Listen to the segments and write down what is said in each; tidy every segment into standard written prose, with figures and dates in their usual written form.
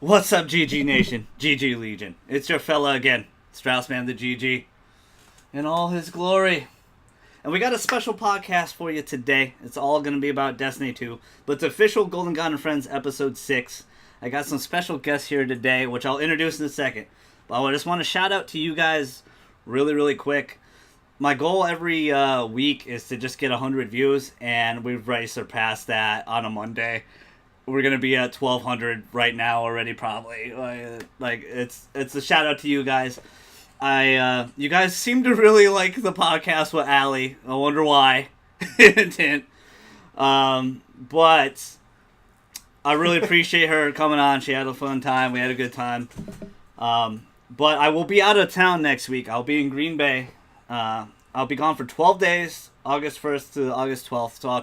What's up, GG Nation, GG Legion? It's your fella again, Straussman the GG, in all his glory. And we got a special podcast for you today. It's all going to be about Destiny 2, but it's official Golden God and Friends Episode 6. I got some special guests here today, which I'll introduce in a second. But I just want to shout out to you guys really quick. My goal every week is to just get 100 views, and we've already surpassed that on a Monday. We're gonna be at 1,200 right now already, probably. Like it's a shout out to you guys. You guys seem to really like the podcast with Allie. I wonder why. Hint. But I really appreciate her coming on. She had a fun time. We had a good time. But I will be out of town next week. I'll be in Green Bay. I'll be gone for 12 days, August 1st to August 12th. So I'll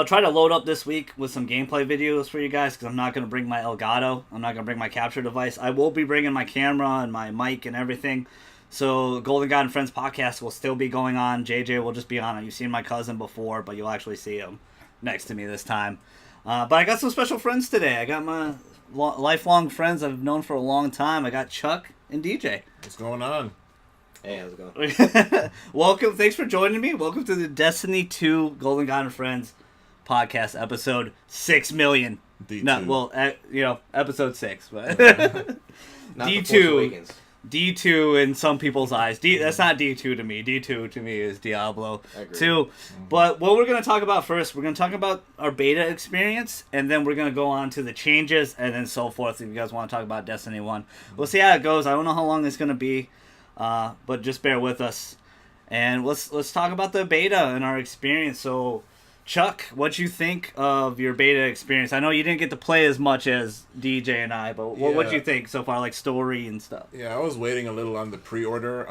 try to load up this week with some gameplay videos for you guys, because I'm not going to bring my Elgato. I'm not going to bring my capture device. I will be bringing my camera and my mic and everything. So Golden God and Friends podcast will still be going on. JJ will just be on it. You've seen my cousin before, but you'll actually see him next to me this time. But I got some special friends today. I got my lifelong friends I've known for a long time. I got Chuck and DJ. What's going on? Hey, how's it going? Welcome. Thanks for joining me. Welcome to the Destiny 2 Golden God and Friends podcast, episode 6 million. D2. No, well, episode 6, but Not D2. D2 in some people's eyes. That's not D2 to me. D2 to me is Diablo 2. Mm-hmm. But what we're going to talk about first, we're going to talk about our beta experience, and then we're going to go on to the changes, and then so forth, if you guys want to talk about Destiny 1. We'll see how it goes. I don't know how long it's going to be, but just bear with us. And let's talk about the beta and our experience. So, Chuck, what'd you think of your beta experience? I know you didn't get to play as much as DJ and I, but what'd you think so far, like story and stuff? Yeah, I was waiting a little on the pre-order,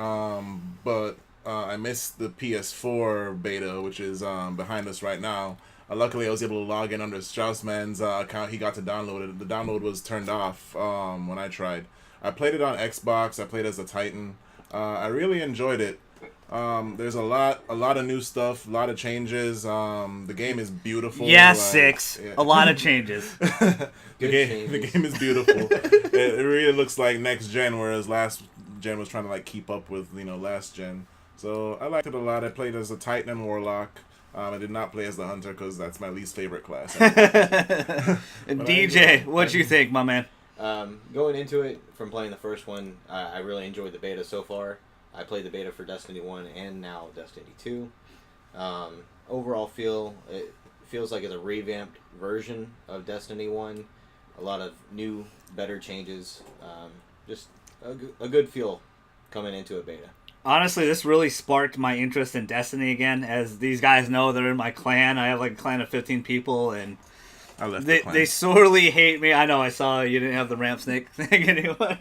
but I missed the PS4 beta, which is behind us right now. Luckily, I was able to log in under Straussman's account. He got to download it. The download was turned off when I tried. I played it on Xbox. I played as a Titan. I really enjoyed it. There's a lot of new stuff, a lot of changes. The game is beautiful. Yeah, 6. Yeah. A lot of changes. The game is beautiful. It really looks like next gen, whereas last gen was trying to keep up with last gen. So I liked it a lot. I played as a Titan and Warlock. I did not play as the Hunter because that's my least favorite class. And DJ, what'd you think, my man? Going into it, from playing the first one, I really enjoyed the beta so far. I played the beta for Destiny 1 and now Destiny 2. Overall it feels like it's a revamped version of Destiny 1. A lot of new, better changes. Just a good feel coming into a beta. Honestly, this really sparked my interest in Destiny again. As these guys know, they're in my clan. I have a clan of 15 people, and they sorely hate me. I know, I saw you didn't have the ramp snake thing anyway.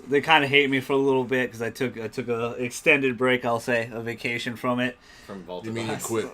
They kind of hate me for a little bit because I took a extended break, I'll say, a vacation from it. From Vault. You mean you quit?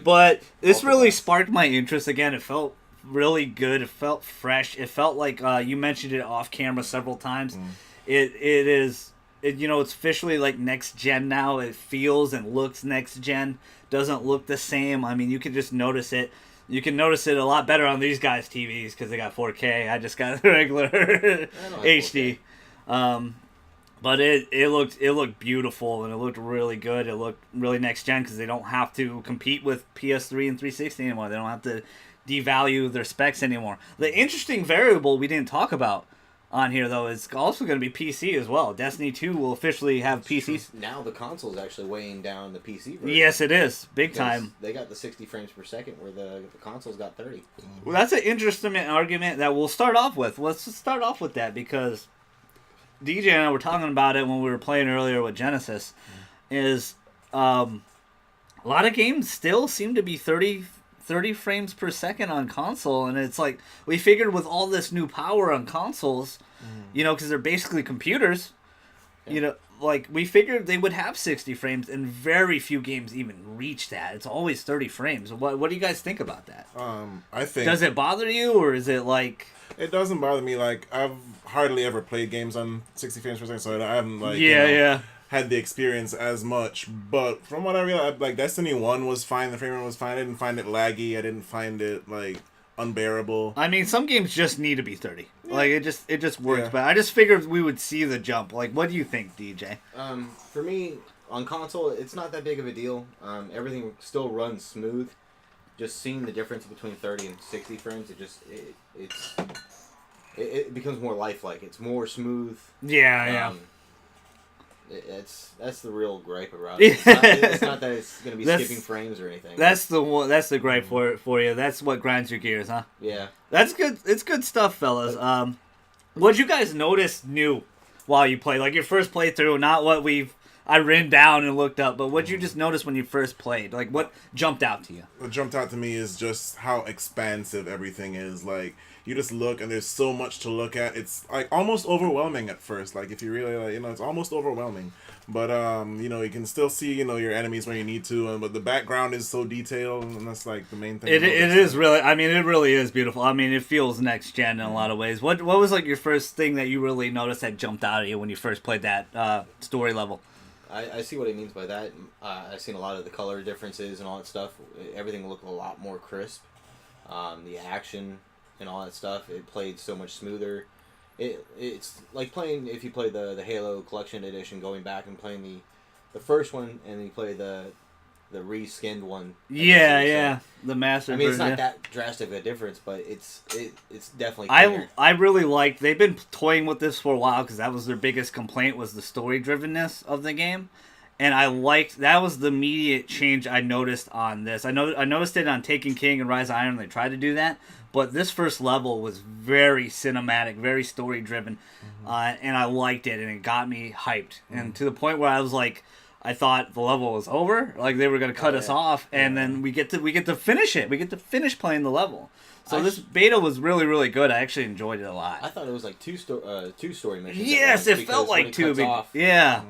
But this really sparked my interest again. It felt really good. It felt fresh. It felt like you mentioned it off camera several times. It's officially like next gen now. It feels and looks next gen. Doesn't look the same. I mean, you can just notice it. You can notice it a lot better on these guys' TVs because they got 4K. I just got regular HD. But it looked beautiful, and it looked really good. It looked really next gen because they don't have to compete with PS3 and 360 anymore. They don't have to devalue their specs anymore. The interesting variable we didn't talk about on here, though, is also going to be PC as well. Destiny 2 will officially have PCs. Now the console's actually weighing down the PC version. Yes, it is. Big time. They got the 60 frames per second where the console's got 30. Well, that's an interesting argument that we'll start off with. Let's just start off with that because DJ and I were talking about it when we were playing earlier with Genesis. Is a lot of games still seem to be 30 frames per second on console, and it's like we figured with all this new power on consoles, because they're basically computers, we figured they would have 60 frames, and very few games even reach that. It's always 30 frames. What do you guys think about that? I think, does it bother you, or is it like... It doesn't bother me. I've hardly ever played games on 60 frames per second, so I haven't had the experience as much. But from what I realized, like Destiny 1 was fine. The frame rate was fine. I didn't find it laggy. I didn't find it like unbearable. I mean, some games just need to be 30. Yeah. Like it just works. Yeah. But I just figured we would see the jump. Like, what do you think, DJ? For me, on console, it's not that big of a deal. Everything still runs smooth. Just seeing the difference between 30 and 60 frames, it becomes more lifelike. It's more smooth. Yeah. That's the real gripe about it. It's not that it's going to be skipping frames or anything. That's the gripe for you. That's what grinds your gears, huh? Yeah. That's good. It's good stuff, fellas. What'd you guys notice new while you played? Like your first playthrough, not what I ran down and looked up, but what'd you just notice when you first played? Like what jumped out to you? What jumped out to me is just how expansive everything is. Like you just look and there's so much to look at. It's like almost overwhelming at first. Like if you really like, it's almost overwhelming. But you can still see your enemies when you need to. But the background is so detailed, and that's like the main thing. It is really. I mean, it really is beautiful. I mean, it feels next gen in a lot of ways. What was like your first thing that you really noticed that jumped out at you when you first played that story level? I see what he means by that. I've seen a lot of the color differences and all that stuff. Everything looked a lot more crisp. The action and all that stuff, it played so much smoother. It's like playing, if you play the Halo Collection Edition, going back and playing the first one, and then you play the reskinned one. Yeah, the master. I mean, it's not that drastic of a difference, but it's definitely cleaner. I really liked. They've been toying with this for a while because that was their biggest complaint, was the story drivenness of the game, and I liked that was the immediate change I noticed on this. I noticed it on Taken King and Rise of Iron. They tried to do that, but this first level was very cinematic, very story driven, and I liked it, and it got me hyped, and to the point where I was like, I thought the level was over, like they were going to cut us off, and then we get to finish it. We get to finish playing the level. So this beta was really, really good. I actually enjoyed it a lot. I thought it was like two story missions. Yes, it felt like two. Yeah.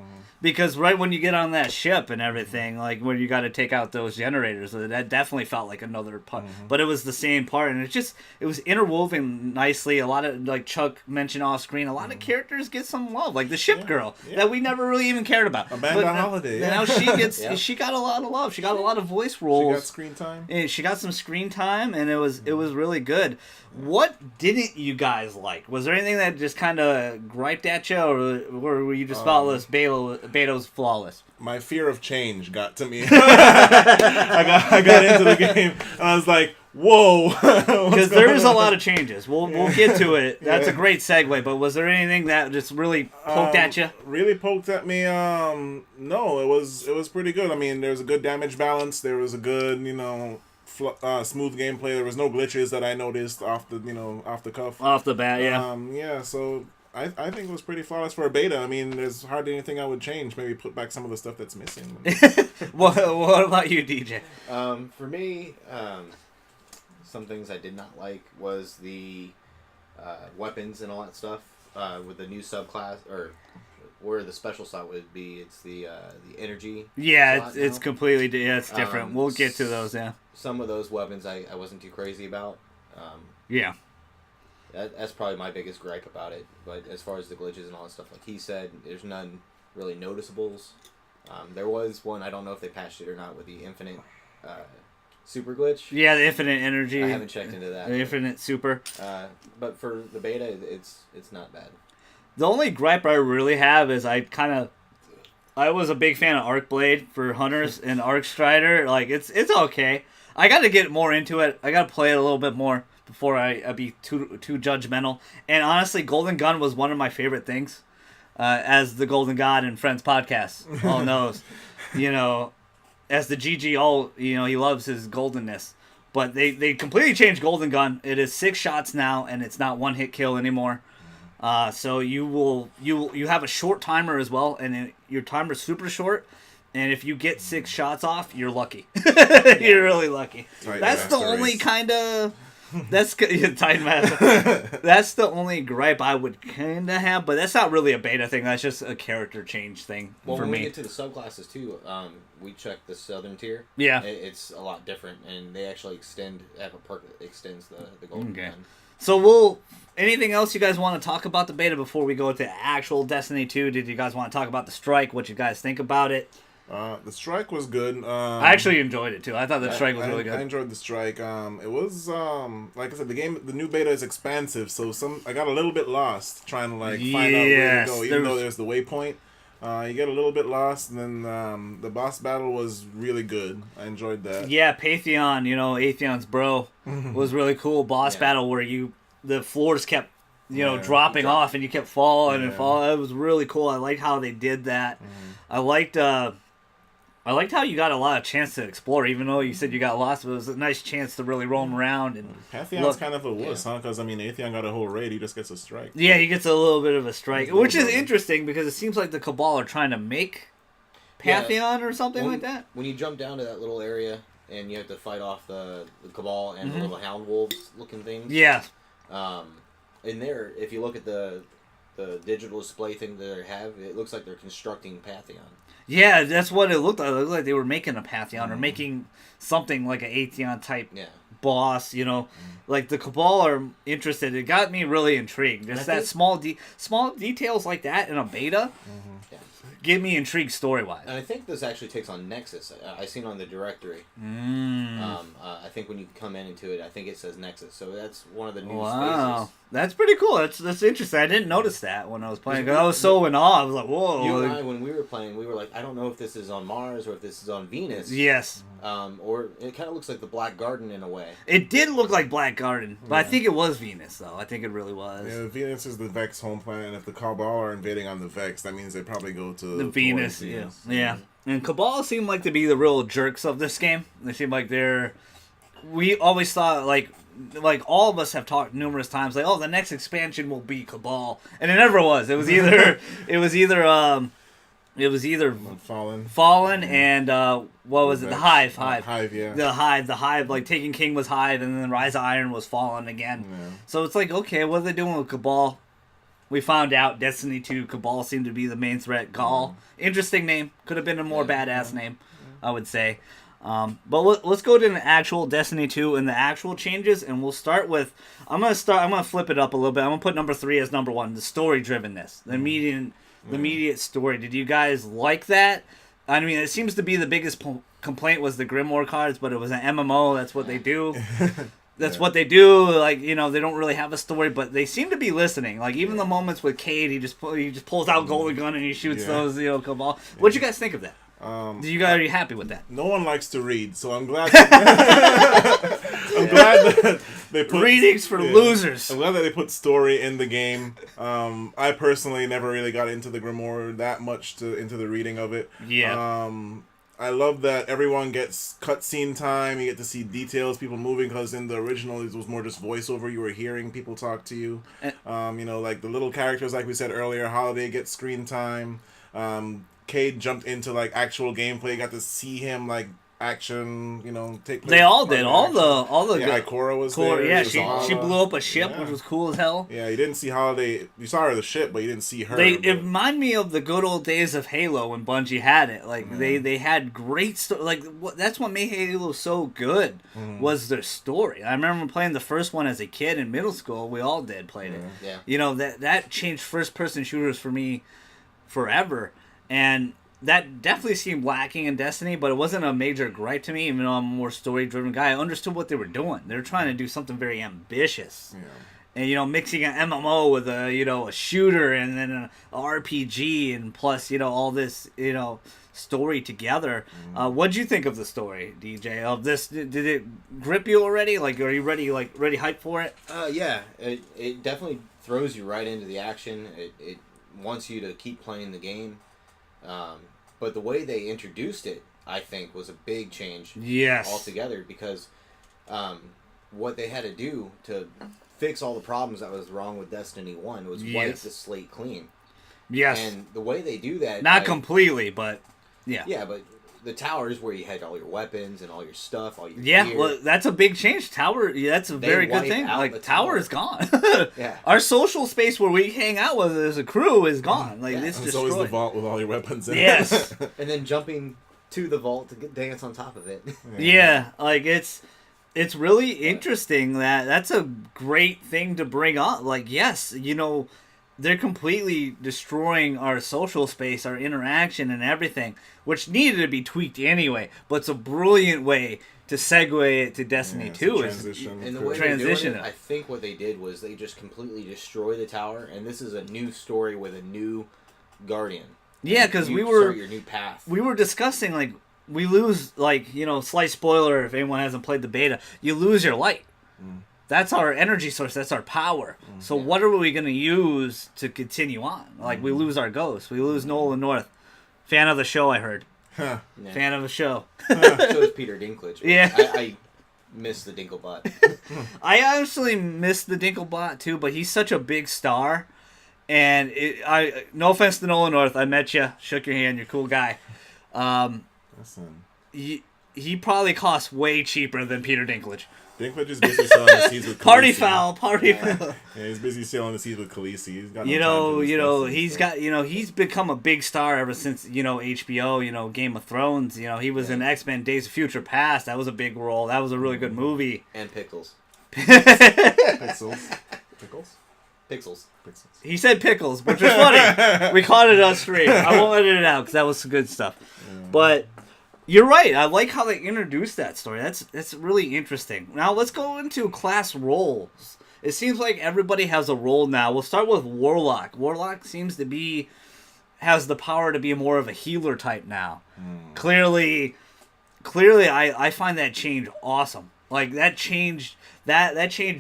Because right when you get on that ship and everything, like when you got to take out those generators, that definitely felt like another part. But it was the same part, and it was interwoven nicely. A lot of, like Chuck mentioned off screen, a lot of characters get some love, like the ship girl that we never really even cared about. Amanda Holiday. Now she gets she got a lot of love. She got a lot of voice roles. She got screen time. And she got some screen time, and it was really good. What didn't you guys like? Was there anything that just kind of griped at you, or were you just flawless? Beto's flawless. My fear of change got to me. I got into the game, and I was like, whoa. Because there is a lot of changes. We'll get to it. That's a great segue, but was there anything that just really poked at you? Really poked at me? No, it was pretty good. I mean, there was a good damage balance. There was a good, smooth gameplay. There was no glitches that I noticed off the cuff. Off the bat, yeah. So I think it was pretty flawless for a beta. I mean, there's hardly anything I would change. Maybe put back some of the stuff that's missing. What about you, DJ? For me, some things I did not like was the weapons and all that stuff with the new subclass, or where the special slot would be. It's the energy. Yeah, it's completely it's different. We'll get to those. Yeah, some of those weapons I wasn't too crazy about. Yeah. That's probably my biggest gripe about it. But as far as the glitches and all that stuff, like he said, there's none really noticeables. There was one, I don't know if they patched it or not, with the infinite super glitch. Yeah, the infinite energy. I haven't checked into that. The infinite super. But for the beta, it's not bad. The only gripe I really have is I was a big fan of Arcblade for Hunters and Arcstrider. Like, it's okay. I got to get more into it. I got to play it a little bit more before I be too judgmental. And honestly, Golden Gun was one of my favorite things. As the Golden God and Friends podcast all knows, as the GG he loves his goldenness. But they completely changed Golden Gun. It is 6 shots now, and it's not one hit kill anymore. So you have a short timer as well, and your timer's super short. And if you get 6 shots off, you're lucky. You're really lucky. That's the only kind of. That's Titan Master. That's the only gripe I would kind of have, but that's not really a beta thing. That's just a character change thing for me. When we get to the subclasses too, we checked the southern tier. Yeah, it's a lot different, and they actually have a perk that extends the golden gun. So anything else you guys want to talk about the beta before we go to actual Destiny 2? Did you guys want to talk about the strike? What you guys think about it? The strike was good. I actually enjoyed it too. I thought the strike was really good. I enjoyed the strike. It was like I said, the new beta is expansive, so I got a little bit lost trying to find out where to go. Even though there's the waypoint, you get a little bit lost. And then the boss battle was really good. I enjoyed that. Yeah, Pantheon, Atheon's bro, was really cool. Boss battle where the floors kept dropping off and you kept falling and falling. It was really cool. I liked how they did that. I liked how you got a lot of chance to explore, even though you said you got lost. But it was a nice chance to really roam around and Pantheon's kind of a wuss, huh? Because Atheon got a whole raid. He just gets a strike. Yeah, he gets a little bit of a strike, which is interesting because it seems like the Cabal are trying to make Pantheon or something like that. When you jump down to that little area and you have to fight off the Cabal and the little hound wolves looking things. Yeah. In there, if you look at the digital display thing that they have, it looks like they're constructing Pantheon. Yeah, that's what it looked like. It looked like they were making a Pantheon or making something like an Atheon type boss, Like the Cabal are interested. It got me really intrigued. Just that small details like that in a beta get me intrigued story-wise. And I think this actually takes on Nexus. I seen on the directory. I think when you come into it, I think it says Nexus. So that's one of the new spaces. That's pretty cool. That's interesting. I didn't notice that when I was playing. I was so in awe. I was like, whoa. You and I, when we were playing, we were like, I don't know if this is on Mars or if this is on Venus. Yes. Or it kind of looks like the Black Garden in a way. It did look like Black Garden, but I think it was Venus, though. I think it really was. Yeah, Venus is the Vex home planet, and if the Cabal are invading on the Vex, that means they probably go to the Venus. Yeah. And Cabal seem like to be the real jerks of this game. They seem like we always thought, like all of us have talked numerous times, like, oh, the next expansion will be Cabal, and it never was. It was either Fallen, and what was it? The Hive. Yeah. The Hive. Like Taken King was Hive, and then Rise of Iron was Fallen again. Yeah. So it's like, okay, what are they doing with Cabal? We found out Destiny 2 Cabal seemed to be the main threat. Gaul, interesting name. Could have been a more badass name, I would say. But let's go to an actual Destiny 2 and the actual changes, and we'll start with. I'm gonna flip it up a little bit. I'm gonna put number 3 as number 1. The story drivenness, the immediate story. Did you guys like that? I mean, it seems to be the biggest complaint was the Grimoire cards, but it was an MMO. That's what they do. That's what they do. Like, they don't really have a story, but they seem to be listening. Like, even the moments with Cade, he just pulls out Golden Gun and he shoots those, Cabal. What'd you guys think of that? Are you happy with that? No one likes to read, so I'm glad. That they put readings for losers. I'm glad that they put story in the game. I personally never really got into the Grimoire that much into the reading of it. Yeah. I love that everyone gets cutscene time. You get to see details, people moving, because in the original it was more just voiceover. You were hearing people talk to you. Like the little characters, like we said earlier, Holiday gets screen time. Cade jumped into actual gameplay. Got to see him action. Take place. They all did. All the Ikora was there. Yeah, she blew up a ship, which was cool as hell. Yeah, you didn't see Holiday. You saw her the ship, but you didn't see her. It reminded me of the good old days of Halo when Bungie had it. They had great story. That's what made Halo so good was their story. I remember playing the first one as a kid in middle school. We all played it. Yeah. That changed first person shooters for me forever. And that definitely seemed lacking in Destiny, but it wasn't a major gripe to me, even though I'm a more story-driven guy. I understood what they were doing. They were trying to do something very ambitious. Yeah. And, mixing an MMO with a shooter and then an RPG and plus, all this, story together. What'd you think of the story, DJ? Of this, did it grip you already? Are you ready hyped for it? Yeah. It definitely throws you right into the action. It wants you to keep playing the game. But the way they introduced it, I think, was a big change altogether, because what they had to do to fix all the problems that was wrong with Destiny 1 was wipe the slate clean. Yes. And the way they do that... Not completely, but... Yeah. Yeah, but the towers where you had all your weapons and all your stuff, all your gear... well, that's a big change. Tower, that's a very good thing. Tower is gone. Yeah. Our social space where we hang out with as a crew is gone. It's destroyed. It's always the vault with all your weapons in it. And then jumping to the vault to dance on top of it. Yeah, it's really interesting that's a great thing to bring up. Like, yes, they're completely destroying our social space, our interaction, and everything, which needed to be tweaked anyway. But it's a brilliant way to segue it to Destiny 2. Transition. And the way they're doing it, I think what they did was they just completely destroy the tower, and this is a new story with a new Guardian. Yeah, because start your new path. We were discussing, like, we lose, like, slight spoiler if anyone hasn't played the beta, you lose your light. That's our energy source. That's our power. So what are we going to use to continue on? Like, we lose our ghost. We lose Nolan North. Fan of the show, I heard. Yeah. Fan of the show. So is Peter Dinklage. Yeah. I miss the Dinklebot. I actually miss the Dinklebot, too, but he's such a big star. And no offense to Nolan North. I met you. Shook your hand. You're a cool guy. Listen. He probably costs way cheaper than Peter Dinklage. Dinklage is busy selling the seeds with Khaleesi. Party foul. Yeah, he's busy selling the seeds with Khaleesi. He's got he's become a big star ever since, HBO, Game of Thrones. He was in X-Men Days of Future Past. That was a big role. That was a really good movie. And Pickles. Pixels. Pickles? Pixels. He said pickles, which was funny. We caught it on stream. I won't edit it out because that was some good stuff. Yeah. But you're right. I like how they introduced that story. That's really interesting. Now let's go into class roles. It seems like everybody has a role now. We'll start with Warlock. Warlock seems to has the power to be more of a healer type now. Clearly, I find that change awesome. Like, that change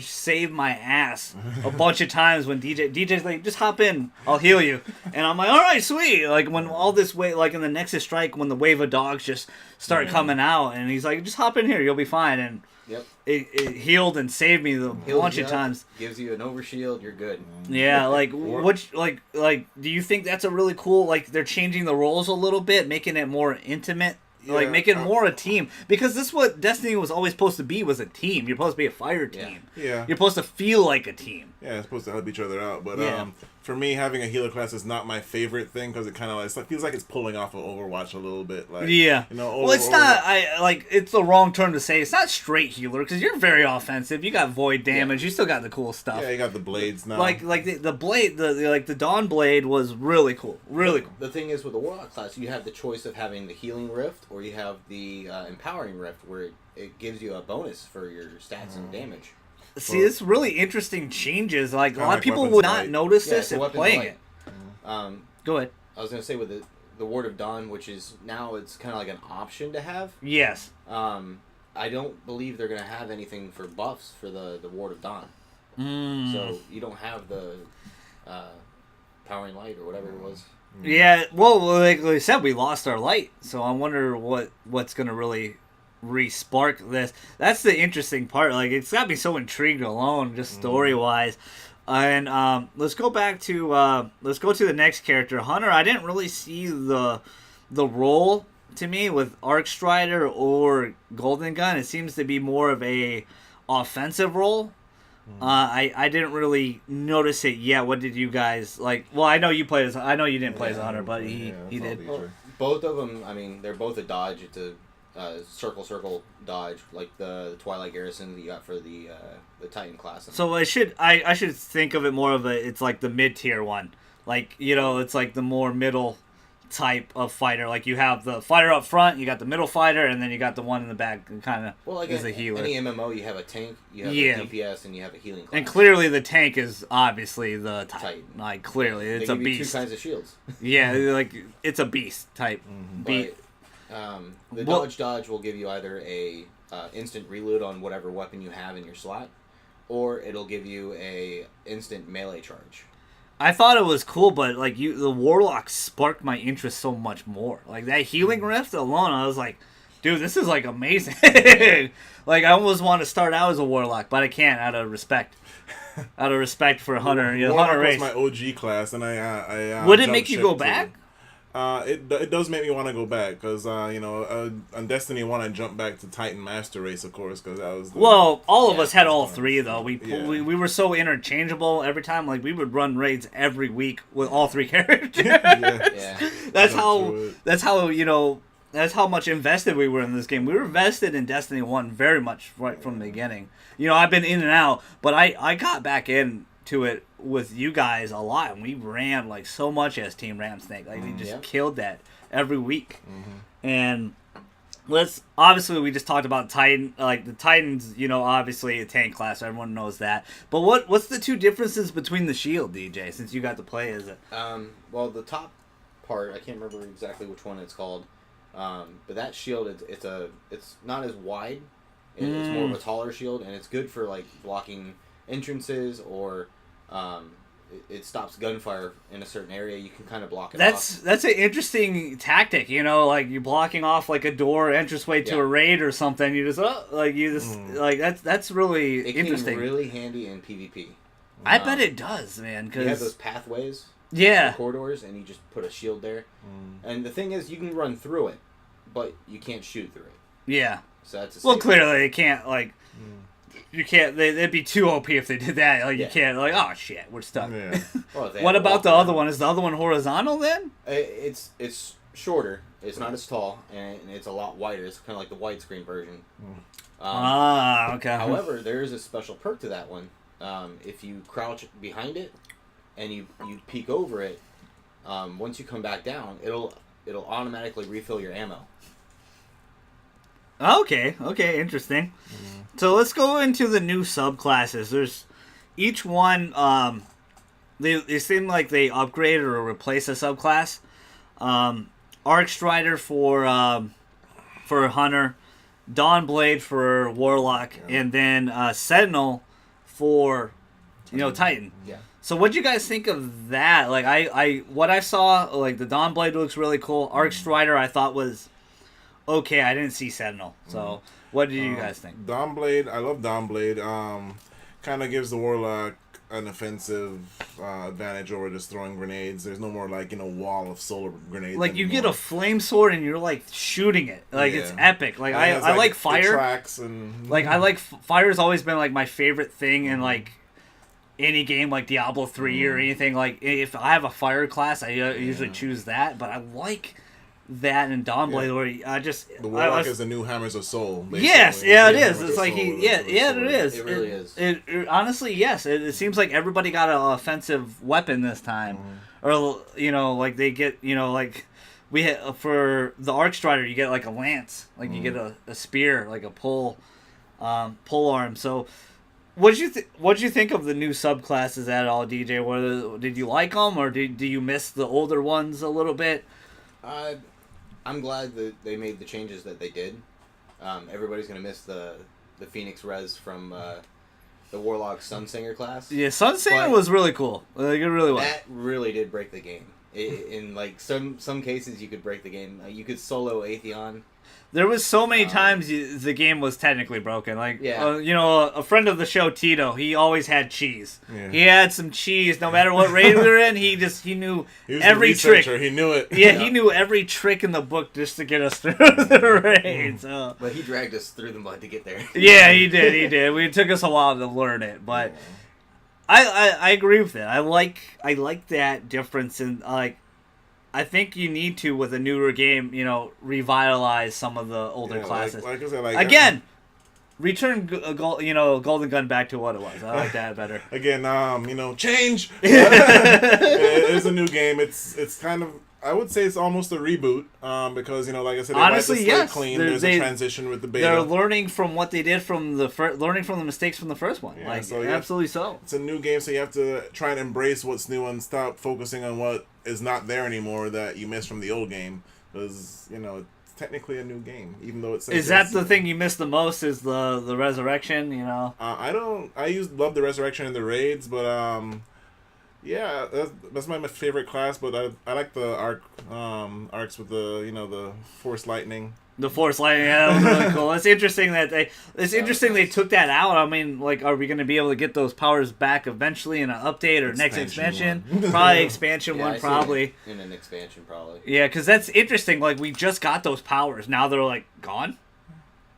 saved my ass a bunch of times when DJ's like, just hop in, I'll heal you. And I'm like, all right, sweet. Like, when all this way, like in the Nexus Strike, when the wave of dogs just start coming out, and he's like, just hop in here, you'll be fine. And it healed and saved me a bunch of times. Gives you an overshield, you're good. Yeah, like, do you think that's a really cool, like, they're changing the roles a little bit, making it more intimate? Like, make it more a team. Because this is what Destiny was always supposed to be, was a team. You're supposed to be a fire team. Yeah. You're supposed to feel like a team. Yeah, it's supposed to help each other out. But for me, having a healer class is not my favorite thing, because it kind of feels like it's pulling off of Overwatch a little bit. Like, well, it's not, it's the wrong term to say. It's not straight healer, because you're very offensive. You got void damage. You still got the cool stuff. Yeah, you got the blades now. Like the blade, the Dawn Blade was really cool. Really cool. The thing is, with the Warlock class, you have the choice of having the Healing Rift, or you have the Empowering Rift, where it gives you a bonus for your stats and damage. See, it's really interesting changes. Like, a lot of people would not notice this if playing it. Go ahead. I was going to say, with the Ward of Dawn, which is now, it's kind of like an option to have. Yes. I don't believe they're going to have anything for buffs for the Ward of Dawn. So you don't have the Powering Light or whatever it was. Yeah, well, like I said, we lost our light, so I wonder what's going to really re-spark this. That's the interesting part. Like, it's got me so intrigued alone, just story-wise. And let's go to the next character, Hunter. I didn't really see the role to me with Arc Strider or Golden Gun. It seems to be more of a offensive role. I didn't really notice it yet. What did you guys like? Well, I know you played as. I know you didn't play as a hunter, but he did. Well, both of them. I mean, they're both a dodge. It's a circle dodge, like the Twilight Garrison that you got for the Titan class. So I should think of it more of it's like the mid tier one. Like, it's like the more middle type of fighter. Like, you have the fighter up front, you got the middle fighter, and then you got the one in the back kind of is a healer. Any MMO, you have a tank, you have a DPS, and you have a healing class. And clearly the tank is obviously the Titan. Like, clearly, it's a beast. Two kinds of shields. Yeah, like, it's a beast type. The dodge will give you either a instant reload on whatever weapon you have in your slot, or it'll give you a instant melee charge. I thought it was cool, but like the Warlock sparked my interest so much more. Like, that Healing Rift alone, I was like, dude, this is like amazing. Like, I almost want to start out as a Warlock, but I can't out of respect. Out of respect for Hunter. Warlock Hunter race. was my OG class, and I would it make you go back? It does make me want to go back, because on Destiny 1 I jumped back to Titan Master Race, of course, because that was all of us had all three, though. We were so interchangeable every time. Like, we would run raids every week with all three characters. That's how that's how much invested we were in this game. We were invested in Destiny 1 very much right from the beginning. You know, I've been in and out, but I got back into it with you guys a lot, and we ran like so much as Team Ram Snake. Like we just killed that every week. And obviously we just talked about Titan, like the Titans, you know, obviously a tank class, everyone knows that. But what's the two differences between the shield, DJ, since you got to play as it? Well, the top part, I can't remember exactly which one it's called. But that shield, it's not as wide. It's more of a taller shield, and it's good for like blocking entrances or it stops gunfire in a certain area. You can kind of block it off. That's an interesting tactic, you know, like you're blocking off like a door entranceway to a raid or something. You just like that's really interesting. It came really handy in PvP. I bet it does, man. Because you have those pathways. Yeah. Corridors, and you just put a shield there. And the thing is, you can run through it, but you can't shoot through it. Yeah. So that's clearly it can't, like, you can't, they'd be too OP if they did that. Like, you can't, like, oh shit, we're stuck. Yeah. Well, what about the other one? Is the other one horizontal then? It's shorter. It's not as tall, and it's a lot wider. It's kind of like the widescreen version. Okay. However, there is a special perk to that one. If you crouch behind it, and you peek over it, once you come back down, it'll automatically refill your ammo. Okay, interesting. So let's go into the new subclasses. There's each one. They seem like they upgrade or replace a subclass. Arc Strider for Hunter, Dawnblade for Warlock, and then Sentinel for Titan. Yeah. So what'd you guys think of that? Like what I saw, like the Dawnblade looks really cool. Arc Strider I thought was okay. I didn't see Sentinel. So what did you guys think? Dawnblade, I love Dawnblade. Kind of gives the Warlock an offensive advantage over just throwing grenades. There's no more wall of solar grenades. Like you get a flame sword and you're like shooting it. Like it's epic. Like I like fire. Tracks and like I like fire's always been like my favorite thing in like any game like Diablo 3 or anything. Like if I have a fire class, I usually choose that. But I like that in Dawnblade where I just the Warlock is the new Hammers of Soul. Basically. Yes, yeah, it is. It's like it is. It really is. It honestly, yes. It seems like everybody got an offensive weapon this time, or like they get like we hit for the Arc Strider, you get like a lance, like you get a spear, like a pole arm. So. What'd you think of the new subclasses at all, DJ? Did you like them, or do you miss the older ones a little bit? I'm glad that they made the changes that they did. Everybody's gonna miss the Phoenix Res from the Warlock Sunsinger class. Yeah, Sunsinger was really cool. Like, it really was. That really did break the game. In like some cases, you could break the game. You could solo Atheon. There was so many times the game was technically broken. Like, Yeah. A friend of the show, Tito, he always had cheese. Yeah. He had some cheese. No matter what raid we were in, he knew He was every the trick. researcher. He knew it. Yeah, he knew every trick in the book just to get us through the raid. So. But he dragged us through the mud to get there. Yeah, he did. It took us a while to learn it, but I agree with it. I like that difference in like. I think you need to, with a newer game, revitalize some of the older classes. Like I said, Again, return Golden Gun back to what it was. I like that better. Again, change. It is a new game. It's kind of, I would say it's almost a reboot. Because like I said, they honestly, wiped the slate clean. There's a transition with the beta. They're learning from what they did from learning from the mistakes from the first one. Yeah, absolutely so. It's a new game, so you have to try and embrace what's new and stop focusing on what is not there anymore that you missed from the old game. Because it's technically a new game, even though it says. Is that the thing you missed the most? Is the resurrection? I love the resurrection and the raids, but yeah, that's my favorite class. But I like the arcs with the force lightning. The Force Lightning, that was really cool. It's interesting they took that out. I mean, like, are we going to be able to get those powers back eventually in an update or next expansion? Probably expansion one, probably. In an expansion, probably. Yeah, because that's interesting. Like, we just got those powers. Now they're, like, gone.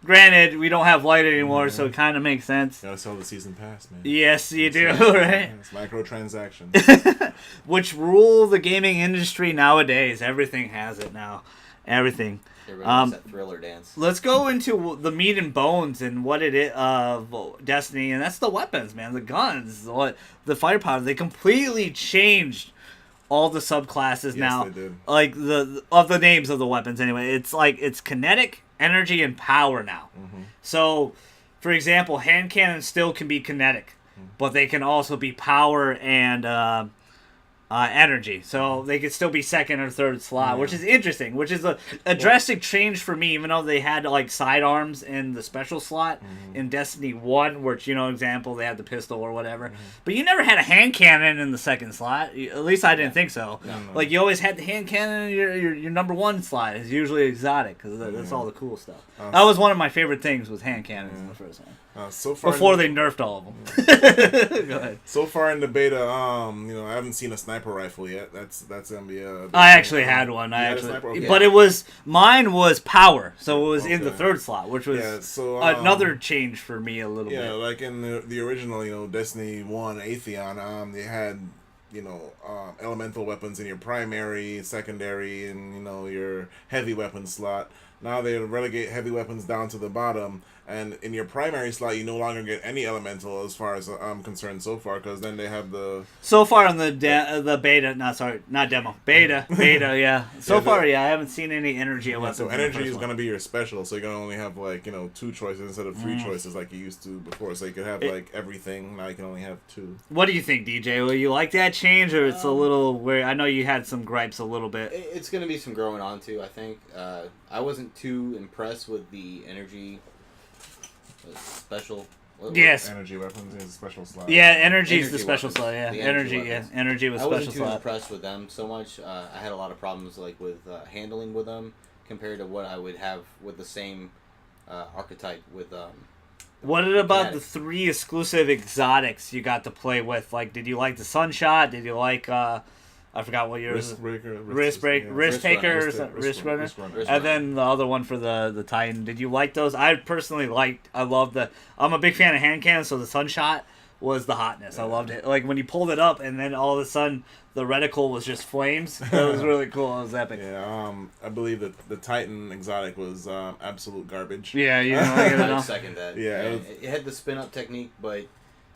Granted, we don't have light anymore, so it kind of makes sense. Gotta sell the season pass, man. Yes, you do, right? It's microtransactions. Which rule the gaming industry nowadays. Everything has it now. everything. Everybody wants that thriller dance. Let's go into the meat and bones and what it is of Destiny, and that's the weapons, man. The guns, the firepower. They completely changed all the subclasses now. They did. Like the names of the weapons anyway. It's kinetic, energy, and power now. Mm-hmm. So, for example, hand cannons still can be kinetic, but they can also be power and energy. So they could still be second or third slot, which is interesting, which is a drastic change for me, even though they had like sidearms in the special slot in Destiny 1, which, example, they had the pistol or whatever. But you never had a hand cannon in the second slot. At least I didn't think so. No. Like, you always had the hand cannon in your number one slot. It's usually exotic, because that's all the cool stuff. That was one of my favorite things, was hand cannons in the first one. So far Before they nerfed all of them. Go ahead. So far in the beta, I haven't seen a sniper rifle yet. That's gonna be a. I actually had one. But mine was power, so it was in the third slot, which was another change for me a little bit. Yeah, like in the original, Destiny 1 Atheon, they had elemental weapons in your primary, secondary, and your heavy weapon slot. Now they relegate heavy weapons down to the bottom, and in your primary slot, you no longer get any elemental, as far as I'm concerned so far, because then they have the... So far in the beta, not demo, beta, yeah. I haven't seen any energy weapons. So energy is going to be your special, so you're going to only have, 2 choices instead of 3 choices like you used to before, so you could have, everything. Now you can only have 2. What do you think, DJ? Will you like that change, or it's a little weird? I know you had some gripes a little bit. It's going to be some growing on to, I think. I wasn't too impressed with the energy special. Yes. Energy weapons is a special slot. Yeah, energy is the special weapons. slot. Yeah, The energy was special slot. I wasn't too impressed with them so much. I had a lot of problems with handling with them compared to what I would have with the same archetype with. What about the 3 exclusive exotics you got to play with? Like, did you like the Sunshot? Did you like I forgot what yours. Risk Taker, Risk Runner, and then the other one for the Titan. Did you like those? I personally I love I'm a big fan of hand cannons, so the Sunshot was the hotness. I loved it. Like when you pulled it up, and then all of a sudden the reticle was just flames. That was really cool. It was epic. Yeah, I believe that the Titan exotic was absolute garbage. Yeah, I second that. Yeah, it had the spin up technique, but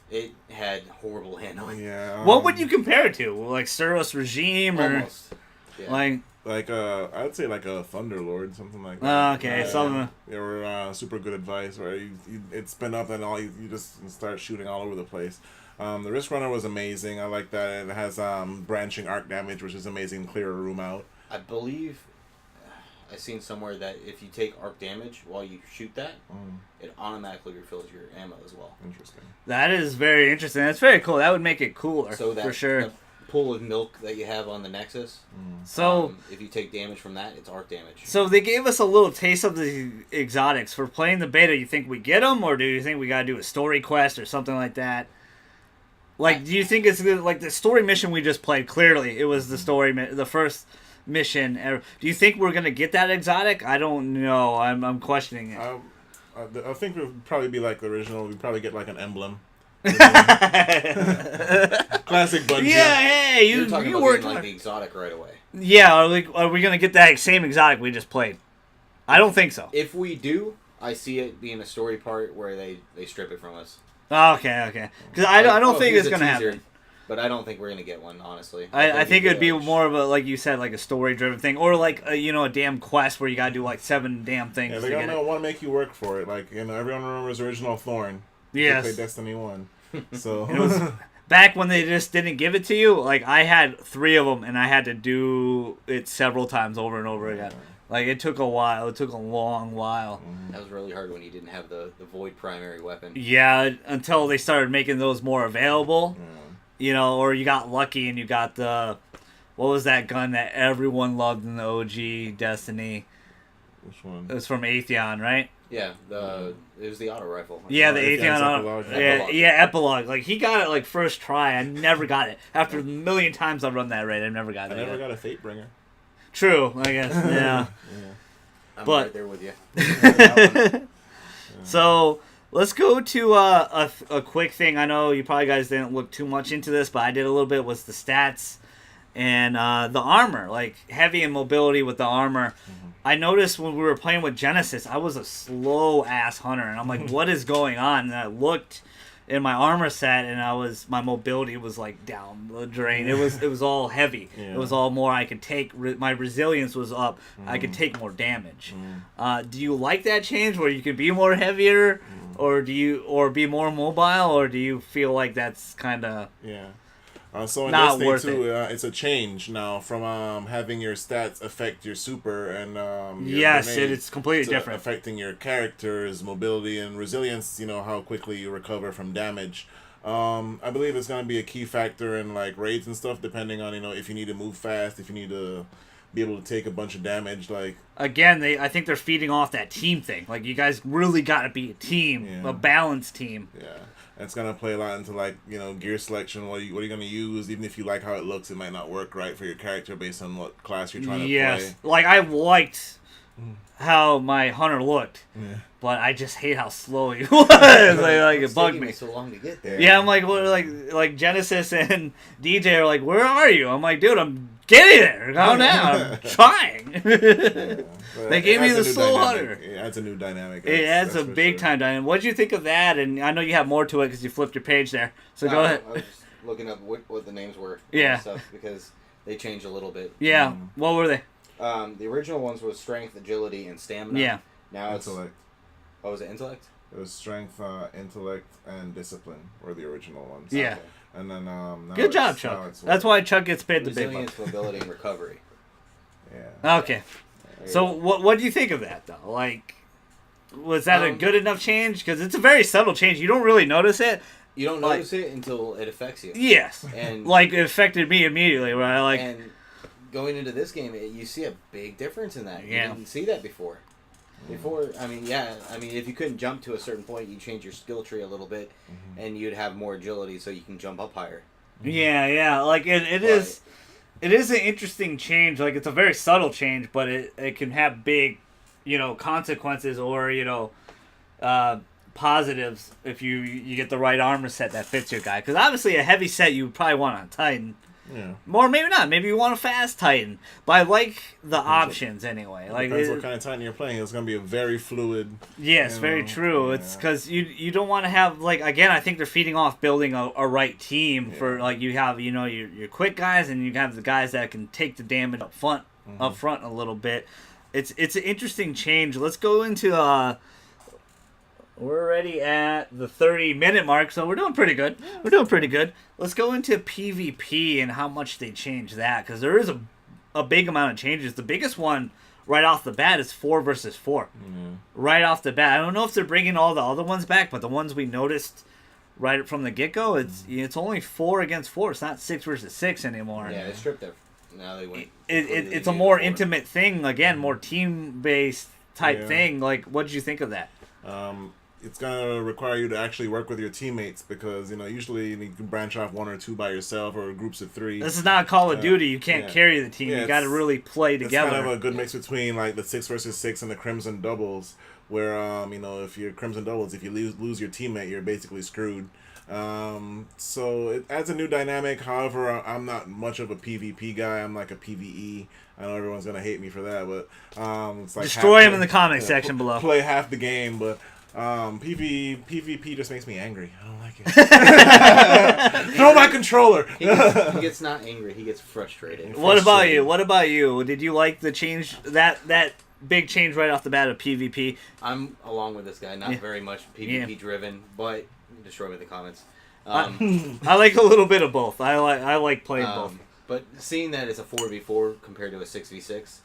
it had horrible handling. Yeah. What would you compare it to? Like Suros Regime, or almost? Yeah. I'd say like a Thunderlord, something like that. Okay, something. They were super good advice, where it spin up and all you just start shooting all over the place. The Risk Runner was amazing. I like that. It has branching arc damage, which is amazing. Clear a room out. I believe I've seen somewhere that if you take arc damage while you shoot that, it automatically refills your ammo as well. Interesting. That is very interesting. That's very cool. That would make it cooler, so that, for sure. The pool of milk that you have on the Nexus, so if you take damage from that, it's arc damage. So they gave us a little taste of the exotics. For playing the beta, you think we get them, or do you think we got to do a story quest or something like that? Like, do you think it's like the story mission we just played? Clearly, it was the first mission ever. Do you think we're gonna get that exotic? I don't know. I'm questioning it. I think it would probably be like the original. We'd probably get like an emblem. Classic Bungie. Yeah, hey, You're talking about worked getting, the exotic right away. Yeah, are we gonna get that same exotic we just played? I don't think so. If we do, I see it being a story part where they strip it from us. Okay. Because I don't think it's gonna happen. But I don't think we're going to get one, honestly. I think it would be more of a, like you said, like a story-driven thing. Or like, a damn quest where you got to do like 7 damn things. Yeah, they're going to want to make you work for it. Like, everyone remembers original Thorn. Yes. They played Destiny 1. So... It was back when they just didn't give it to you. Like, I had 3 of them, and I had to do it several times over and over again. Like, it took a while. It took a long while. That was really hard when you didn't have the Void primary weapon. Yeah, until they started making those more available. Or you got lucky and you got what was that gun that everyone loved in the OG Destiny? Which one? It was from Atheon, right? Yeah, it was the auto rifle. Yeah, the Atheon auto. Yeah, Epilogue. Like, he got it like first try. I never got it. After a million times I've run that raid, I never got it. I never got a Fatebringer. True, I guess. Yeah. I'm right there with you. So... Let's go to a quick thing. I know you probably guys didn't look too much into this, but I did a little bit. Was the stats and the armor, like heavy and mobility with the armor. I noticed when we were playing with Genesis, I was a slow ass hunter, and I'm like, what is going on? And I looked in my armor set, and my mobility was like down the drain. It was all heavy. Yeah. It was all more I could take. My resilience was up. I could take more damage. Do you like that change where you can be more heavier, or be more mobile, or do you feel like that's kind of so in not this worth thing too, it? It's a change now from having your stats affect your super and your yes, it's completely different. Affecting your character's mobility and resilience. You know how quickly you recover from damage. I believe it's going to be a key factor in like raids and stuff, depending on if you need to move fast, if you need to be able to take a bunch of damage. Like again, I think they're feeding off that team thing. Like you guys really got to be a team, a balanced team. Yeah. It's gonna play a lot into gear selection. What are you gonna use? Even if you like how it looks, it might not work right for your character based on what class you're trying to play. Like I liked how my hunter looked, but I just hate how slow he was. like it bugged me. So long to get there. Yeah, I'm like, like Genesis and DJ are like, where are you? I'm like, dude, I'm getting there. Calm down. I'm trying. They gave me the slow hunter. It adds a new dynamic. It adds a big time dynamic. What did you think of that? And I know you have more to it because you flipped your page there. So go ahead. I was just looking up what the names were. Yeah. Stuff because they changed a little bit. Yeah. What were they? The original ones was strength, agility, and stamina. Yeah. Now intellect. Oh, was it intellect? It was strength, intellect, and discipline were the original ones. Yeah. Okay. And then now good job, Chuck. That's why Chuck gets paid the big bucks. Resilience, mobility, and recovery. Yeah. Okay. So what do you think of that though? Like, was that a good enough change? Because it's a very subtle change. You don't really notice it. You don't notice it until it affects you. Yes. And like it affected me immediately. Where I like. And going into this game, you see a big difference in that. Yeah. You didn't see that before. Before, I mean, if you couldn't jump to a certain point, you change your skill tree a little bit, and you'd have more agility, so you can jump up higher. Yeah. Like it is an interesting change. Like it's a very subtle change, but it can have big, consequences or positives if you get the right armor set that fits your guy. Because obviously a heavy set you would probably want on a Titan. Yeah. Or maybe not. Maybe you want a fast Titan. But I like the options anyway. Like depends what kind of Titan you're playing. It's going to be a very fluid. Yes, very true. It's because you don't want to have again. I think they're feeding off building a right team for you have your quick guys and you have the guys that can take the damage up front a little bit. It's an interesting change. Let's go into we're already at the 30-minute mark, so we're doing pretty good. Let's go into PvP and how much they changed that, because there is a big amount of changes. The biggest one right off the bat is 4 versus 4. Right off the bat. I don't know if they're bringing all the other ones back, but the ones we noticed right from the get-go, it's only 4 against 4. It's not 6 versus 6 anymore. Yeah, they stripped it. Now they went. It's a more intimate thing, again, more team-based type thing. Like, what did you think of that? It's going to require you to actually work with your teammates because, usually you can branch off 1 or 2 by yourself or groups of 3. This is not Call of Duty. You can't carry the team. You got to really play together. It's kind of a good mix between like the 6 versus 6 and the Crimson doubles where, if you're Crimson doubles, if you lose your teammate, you're basically screwed. So it adds a new dynamic. However, I'm not much of a PvP guy. I'm like a PvE. I know everyone's going to hate me for that, but it's like destroy him in the comment section below. Play half the game, but PvP just makes me angry. I don't like it. Throw my controller. He gets not angry. He gets frustrated. What about you? Did you like the change that big change right off the bat of PvP? I'm along with this guy. Not very much PvP driven, but destroy me in the comments. I like a little bit of both. I like playing both. But seeing that it's a 4v4 compared to a 6v6,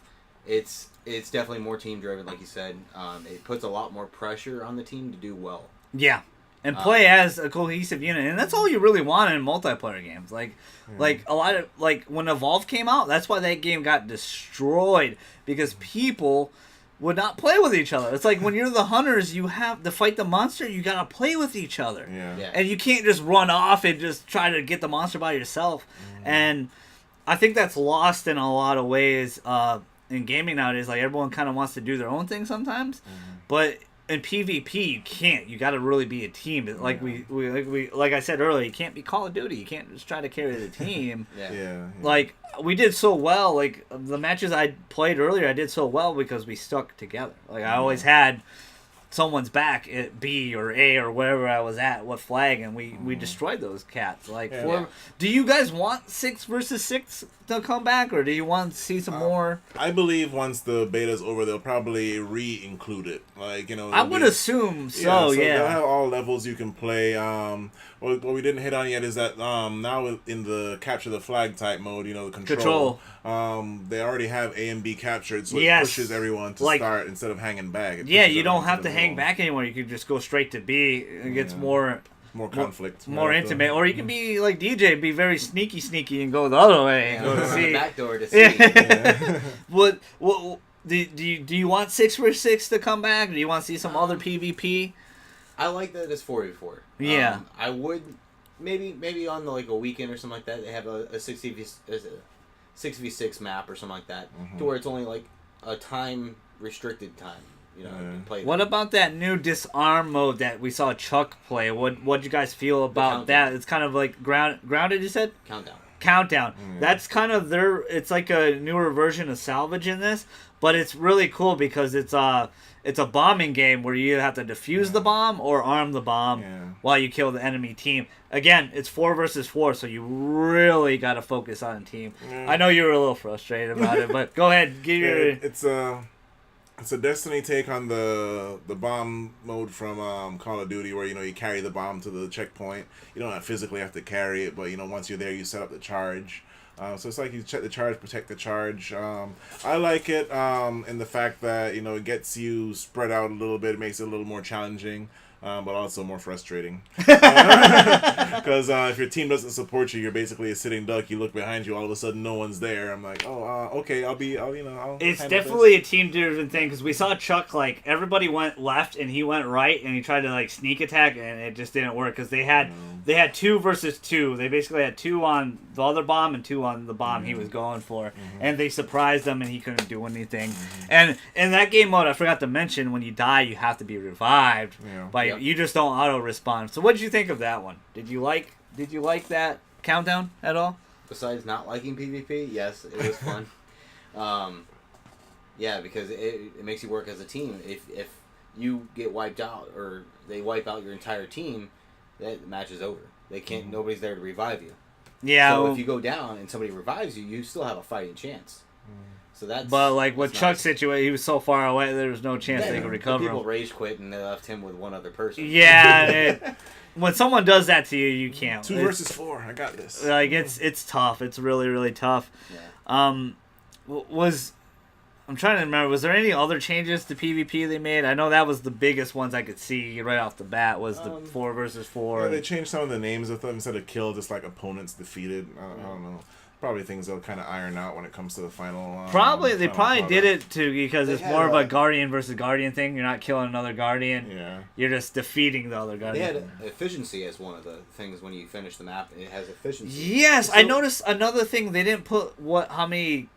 it's definitely more team driven, like you said. It puts a lot more pressure on the team to do well. Yeah, and play as a cohesive unit, and that's all you really want in multiplayer games. Like a lot of when Evolve came out, that's why that game got destroyed because people would not play with each other. It's like when you're the hunters, you have to fight the monster. You gotta play with each other, and you can't just run off and just try to get the monster by yourself. And I think that's lost in a lot of ways. In gaming nowadays, like everyone kind of wants to do their own thing sometimes, but in PvP, you can't. You got to really be a team. Like I said earlier, you can't be Call of Duty. You can't just try to carry the team. Yeah. Like, we did so well. Like, the matches I played earlier, I did so well because we stuck together. Like, I always had someone's back at B or A or wherever I was at, what flag, and we destroyed those cats. Like, do you guys want 6 versus 6 to come back, or do you want to see some more? I believe once the beta's over, they'll probably re-include it. Like, I would assume so. Yeah, they'll have all levels you can play. What we didn't hit on yet is that now in the capture the flag type mode, the control. They already have A and B captured, so it pushes everyone to start instead of hanging back. You don't have to hang back anymore. You can just go straight to B. It gets more conflict, more intimate. Or you can be like DJ, be very sneaky, and go the other way and go to C. The back door to C. What do you want 6 versus 6 to come back? Do you want to see some other PvP? I like that it's 4v4. Yeah. I would maybe on a weekend or something like that. They have a 6v6 map or something like that, to where it's only a time restricted time. You play. What about that new Disarm mode that we saw Chuck play? What'd you guys feel about that? It's kind of like grounded. You said Countdown. That's kind of it's like a newer version of Salvage in this, but it's really cool because it's a bombing game where you have to defuse the bomb or arm the bomb while you kill the enemy team. Again, it's 4 versus 4, so you really got to focus on a team. I know you were a little frustrated about it, but go ahead. Give your... It's a Destiny take on the bomb mode from Call of Duty, where you carry the bomb to the checkpoint. You don't physically have to carry it, but once you're there, you set up the charge. So it's like you check the charge, protect the charge. I like it in the fact that it gets you spread out a little bit, makes it a little more challenging. But also more frustrating. Because if your team doesn't support you, you're basically a sitting duck. You look behind you, all of a sudden no one's there. I'm like, okay, I'll It's definitely a team-driven thing, because we saw Chuck, everybody went left and he went right, and he tried to sneak attack, and it just didn't work, because they had 2 versus 2. They basically had 2 on the other bomb and 2 on the bomb he was going for, and they surprised him, and he couldn't do anything. And in that game mode, I forgot to mention, when you die, you have to be revived by you just don't auto respond. So what did you think of that one? Did you like that countdown at all? Besides not liking PvP, yes, it was fun. Because it makes you work as a team. If you get wiped out or they wipe out your entire team, that match is over. They can't. Nobody's there to revive you. Yeah. So if you go down and somebody revives you, you still have a fighting chance. So that's. But with Chuck's situation, he was so far away, there was no chance they could recover. People rage quit and they left him with one other person. Yeah. When someone does that to you, you can't. 2 versus 4. I got this. It's tough. It's really, really tough. Yeah. I'm trying to remember. Was there any other changes to PvP they made? I know that was the biggest ones I could see right off the bat. Was the 4 versus 4? Yeah, they changed some of the names of them instead of kill, just opponents defeated. I don't know. Probably things they'll kind of iron out when it comes to the final. They probably did it because it's more of a Guardian versus Guardian thing. You're not killing another Guardian. Yeah. You're just defeating the other Guardian. They had efficiency as one of the things when you finish the map. It has efficiency. Yes, so, I noticed another thing. They didn't put how many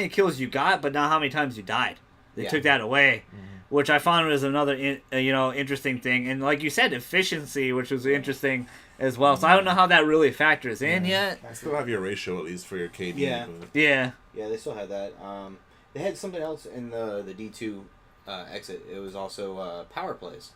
kills you got, but not how many times you died. They took that away, which I found was another interesting thing. And like you said, efficiency, which was interesting as well. So I don't know how that really factors in yet. I still have your ratio at least for your KD. Yeah. Yeah, they still had that. They had something else in the D2 exit. It was also power plays.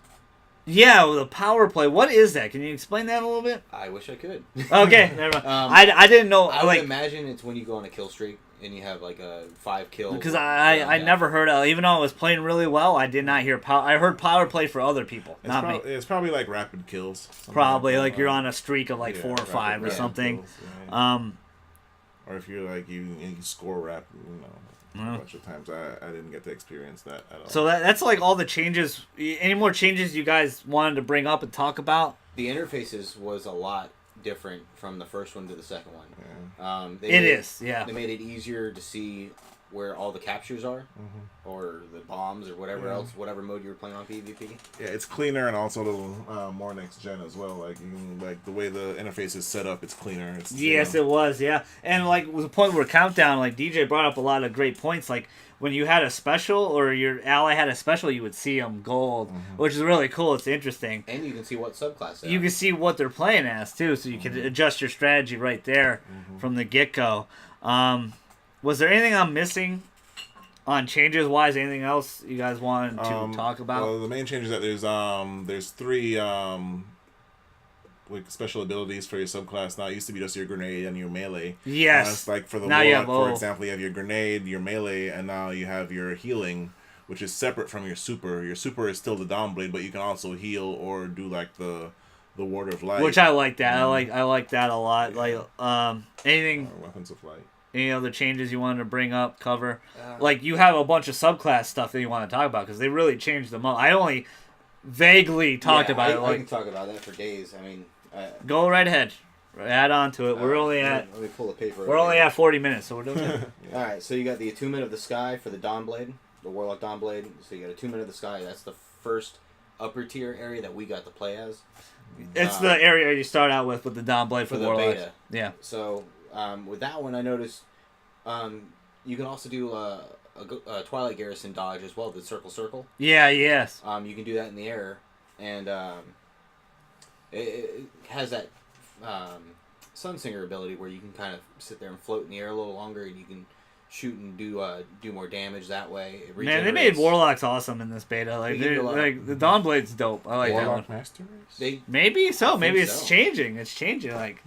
Yeah, the power play. What is that? Can you explain that a little bit? I wish I could. Okay, never mind. I didn't know. I would imagine it's when you go on a kill streak and you have a 5 kills. Because I never heard of, even though I was playing really well, I did not hear power. I heard power play for other people, not me. It's probably like rapid kills. Probably you're on a streak of 4 or 5 or something. Kills, or if you're you score rapid, a bunch of times I didn't get to experience that at all. So that's all the changes. Any more changes you guys wanted to bring up and talk about? The interfaces was a lot different from the first one to the second one. They made it easier to see where all the captures are, or the bombs, or whatever else, whatever mode you were playing on PvP. Yeah, it's cleaner and also a little more next gen as well. Like you can, like the way the interface is set up, it's cleaner. It's, Yes, it was, yeah. And like with the point where countdown, like DJ brought up a lot of great points. Like when you had a special or your ally had a special, you would see them gold, which is really cool. It's interesting. And you can see what subclass they You are. can see what they're playing as too, so you can adjust your strategy right there from the get go. Was there anything I'm missing on changes wise? Anything else you guys wanted to talk about? Well, the main change is that there's 3 like special abilities for your subclass. Now it used to be just your grenade and your melee. Yes. It's like for the Now you warlock, have for example, you have your grenade, your melee, and now you have your healing, which is separate from your super. Your super is still the Dawnblade, but you can also heal or do like the Ward of Light, Which I like that. I like that a lot. Like anything. Weapons of Light. Any other changes you wanted to bring up, cover? Like you have a bunch of subclass stuff that you want to talk about because they really changed them up. I only vaguely talked about it. I Like can talk about that for days. I mean, go right ahead. Add on to it. We're only at. Let me pull the paper. We're only at 40 minutes, so we're doing good. All right, so you got the Attunement of the Sky for the Dawnblade, the Warlock Dawnblade. So you got Attunement of the Sky. That's the first upper tier area that we got to play as. It's the area you start out with the Dawnblade for the Warlocks. beta. Yeah. So with that one, I noticed you can also do a Twilight Garrison dodge as well, the circle. Yeah. Yes. You can do that in the air, and it has that Sunsinger ability where you can kind of sit there and float in the air a little longer, and you can shoot and do more damage that way. It Man, they made Warlocks awesome in this beta. Like, the Dawnblade's dope. I like Warlock that one. Master Race? Maybe so. Maybe it's so. changing. It's changing. Like,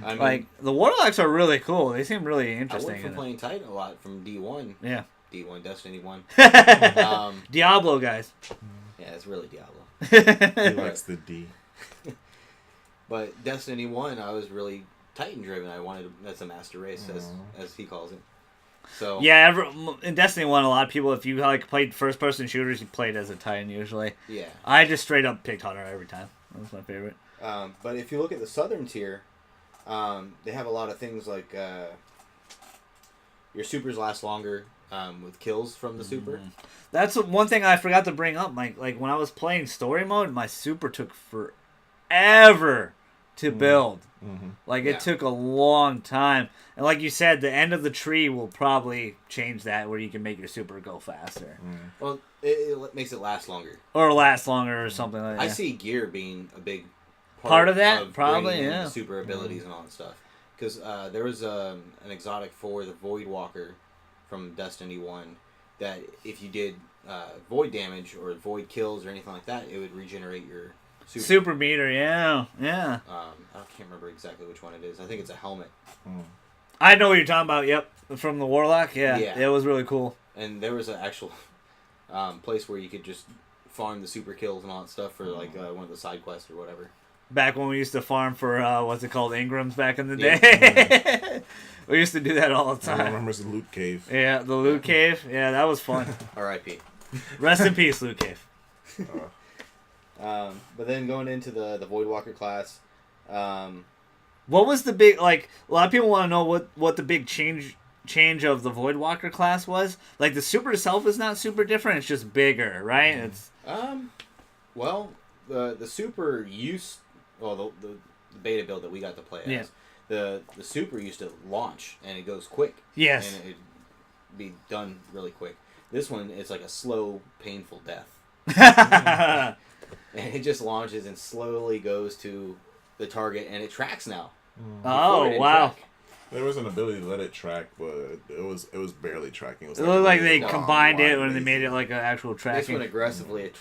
I mean, like the Warlocks are really cool. They seem really interesting. I went from playing Titan a lot from D1. Yeah. D1, Destiny 1. Diablo, guys. Yeah, it's really Diablo. He likes the D. But Destiny 1, I was really Titan driven. I wanted that's a master race, as he calls it. So yeah, in Destiny 1, a lot of people, if you like played first person shooters, you played as a Titan usually. Yeah. I just straight up picked Hunter every time. That was my favorite. But if you look at the southern tier, they have a lot of things like your supers last longer with kills from the super. That's one thing I forgot to bring up. Like when I was playing story mode, my super took forever to build. Like it took a long time. And like you said, the end of the tree will probably change that where you can make your super go faster. Well, it makes it last longer. Or last longer or something like that. I see gear being a big part of that, of probably, bringing in yeah. the super abilities and all that stuff. Because there was an exotic for the Void Walker from Destiny 1 that if you did void damage or void kills or anything like that, it would regenerate your super meter. Yeah. I can't remember exactly which one it is. I think it's a helmet. I know what you're talking about. Yep, from the Warlock. Yeah. It was really cool. And there was an actual place where you could just farm the super kills and all that stuff for like one of the side quests or whatever. Back when we used to farm for what's it called, Ingrams back in the day. We used to do that all the time. I remember the loot cave. Yeah, the loot cave. Yeah, that was fun. R.I.P. Rest in peace, loot cave. But then going into the Void Walker class, what was the big, like, a lot of people want to know what the big change of the Void Walker class was. Like, the super itself is not super different, it's just bigger, right? It's well, the super used, well, the beta build that we got to play as, the super used to launch, and it goes quick. Yes. And it'd be done really quick. This one, it's like a slow, painful death. And it just launches and slowly goes to the target, and it tracks now. Oh, wow. Track. There was an ability to let it track, but it was barely tracking. It was It looked like they long combined it line when they made it lazy. like an actual tracking. This one aggressively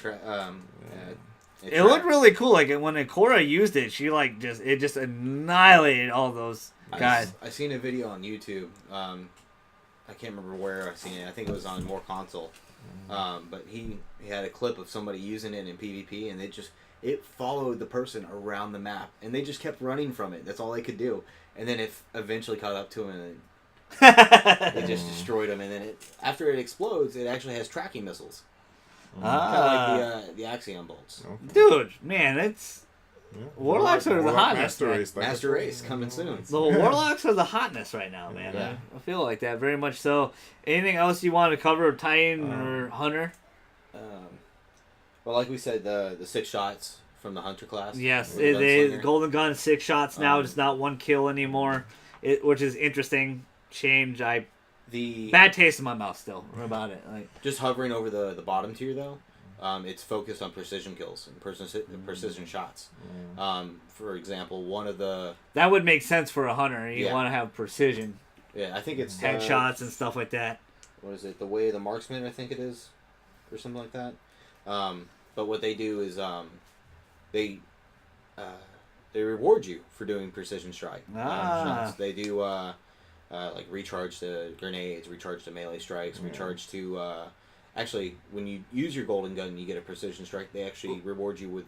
It looked really cool. Like when Ikora used it, she like just annihilated all those guys. I seen a video on YouTube. I can't remember where I seen it. I think it was on More Console. But he had a clip of somebody using it in PvP, and it followed the person around the map, and they just kept running from it. That's all they could do. And then it eventually caught up to him, and it just destroyed him. And then after it explodes, it actually has tracking missiles. Kind of like the Axiom bolts. Dude, man, Warlocks are the hotness. Master Race coming soon. The Warlocks are the hotness right now, man. Yeah. I feel like that very much so. Anything else you want to cover, Titan or Hunter? Well, like we said, the 6 shots from the Hunter class. Yes, the Golden Gun 6 shots now. It's not 1 kill anymore, which is interesting. Change. Bad taste in my mouth still about it. Like just hovering over the bottom tier though. It's focused on precision kills and precision shots. For example, one of the... That would make sense for a hunter. You want to have precision. Yeah, I think it's... Headshots and stuff like that. What is it? The Way of the Marksman, I think it is. Or something like that. But what they do is they reward you for doing precision strike shots. They do like recharge to grenades, recharge to melee strikes, recharge to... Actually, when you use your golden gun and you get a precision strike, they actually reward you with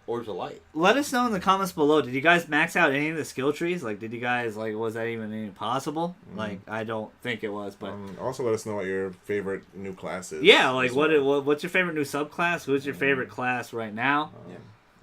orbs of light. Let us know in the comments below. Did you guys max out any of the skill trees? Like, did you guys, like, was that even possible? Like, I don't think it was, but... also let us know what your favorite new class is. Yeah, like, what's your favorite new subclass? Who's your favorite class right now?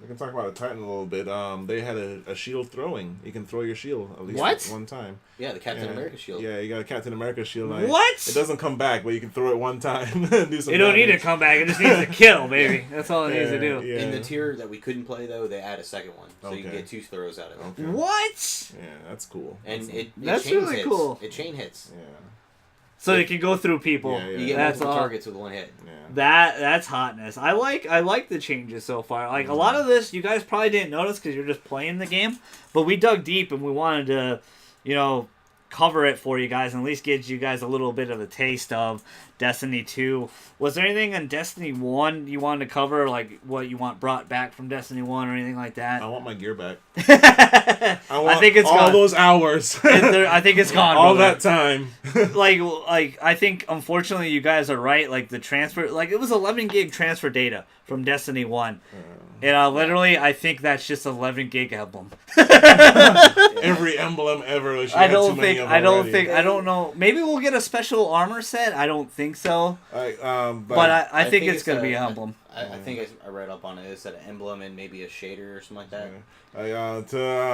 We can talk about a Titan a little bit. They had a shield throwing. You can throw your shield at least one time. Yeah, the Captain America shield. Yeah, you got a Captain America shield. What? It doesn't come back, but you can throw it one time. Do some it don't need to come back. It just needs to kill, baby. That's all it needs to do. Yeah. In the tier that we couldn't play, though, they add a second one. So you can get 2 throws out of it. Okay. What? Yeah, that's cool. And that's really cool. It chain hits. Yeah. So you can go through people. You get multiple targets with 1 hit. Yeah. That's hotness. I like the changes so far. Like a lot of this, you guys probably didn't notice because you're just playing the game. But we dug deep and we wanted to, cover it for you guys and at least get you guys a little bit of a taste of Destiny 2. Was there anything in Destiny 1 you wanted to cover, like what you want brought back from Destiny 1 or anything like that? I want my gear back. I think it's all gone. Those hours. I think it's gone. All brother. that time. like I think unfortunately you guys are right. Like the transfer, like it was 11 gig transfer data from Destiny 1. And literally, I think that's just 11 gig emblem. Every emblem ever. I don't know. Maybe we'll get a special armor set. I don't think so. But I think it's going to be an emblem. I think I read up on it. It said an emblem and maybe a shader or something like that.